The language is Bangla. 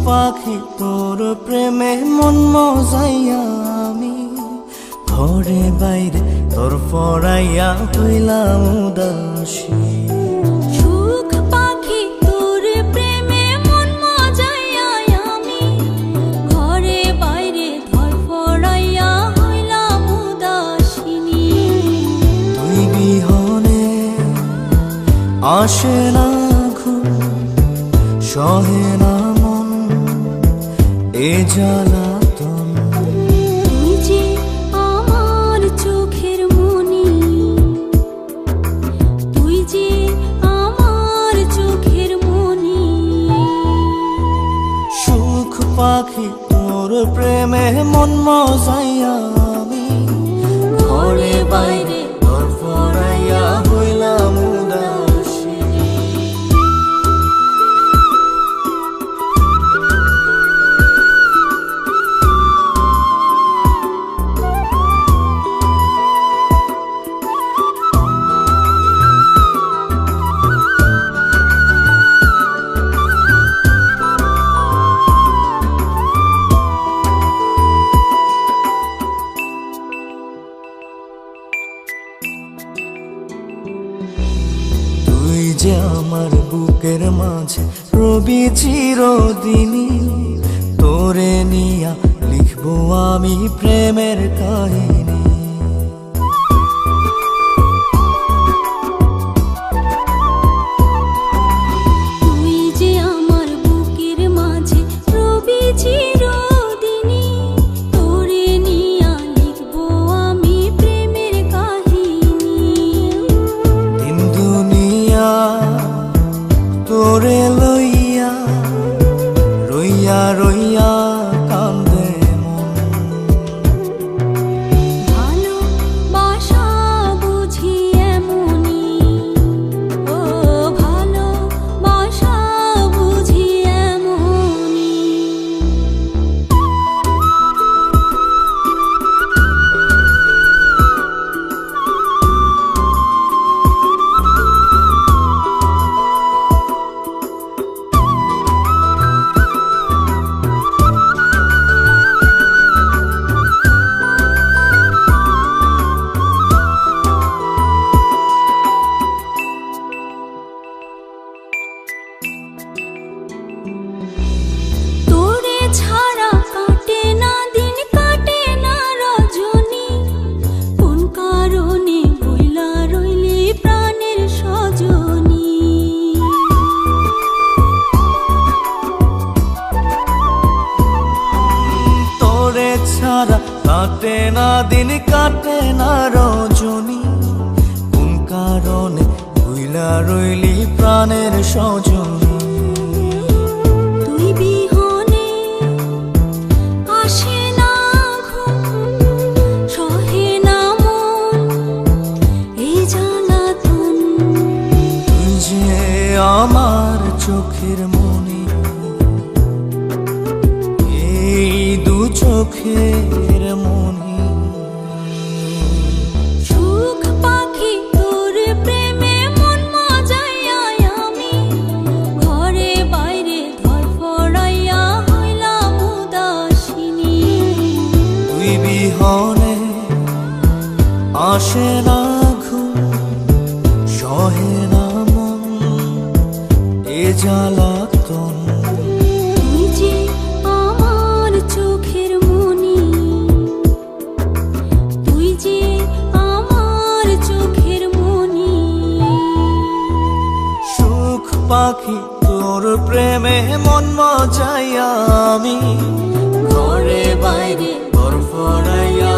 পাখি তোর প্রেমে মন মজাইয়া আমি ঘরে বাইরে তোর পরাইয়া হইলাম উদাসী। সুখ পাখি তোর প্রেমে মন মজাইয়া আমি ঘরে বাইরে ধর পরাইয়া হইলাম উদাসিনী। তুই বিহনে আসে না ঘুম, সহে না মন এ জ্বালাতন। তুই যে আমার চোখের মনি, তুই যে আমার চোখের মনি। সুখ পাখি তোর প্রেমে মন মজাইয়া আমি ঘরে বাইরে তোর পরাইয়া হইলাম উদাসী। তুই যে আমার বুকের মাঝে রবি চিরদিনই, তোরে নিয়া লিখবো আমি প্রেমের কাহিনী। তুই যে আমার বুকের মাঝে রবি চিরদিনই, তোরে নিয়া লিখবো আমি প্রেমের কাহিনী। দিন দুনিয়া তোরে লইয়া রইয়া রইয়া কান্দে মন। ভালোবাসা বুঝি এমনি, ও ভালোবাসা বুঝি এমনি। তোরে ছাড়া কাটে না দিন, কাটে না রজনী। কোন কারণে ভুইলা রইলি প্রাণের সজনী। তোরে ছাড়া কাটে না দিন, কাটে না রজনী। কোন কারণে ভুইলা রইলি প্রাণের সজনী। তুই বিহনে আসে না ঘুম, সহে না মন এই জ্বালাতন। তুই যে আমার চোখের মনি, এই দু চোখের মনি। সুখ পাখি তোর প্রেমে মন মজাইয়া আমি ঘরে বাইরে ধর পরাইয়া হইলাম উদাসিনী। তুই বিহনে আসে না ঘুম, সহে না মন এ জ্বালাতন। তুই যে আমার চোখের মনি, তুই যে আমার চোখের মনি। সুখ পাখি তোর প্রেমে মন মজাইয়া আমি ঘরে বাইরে তোর পরাইয়া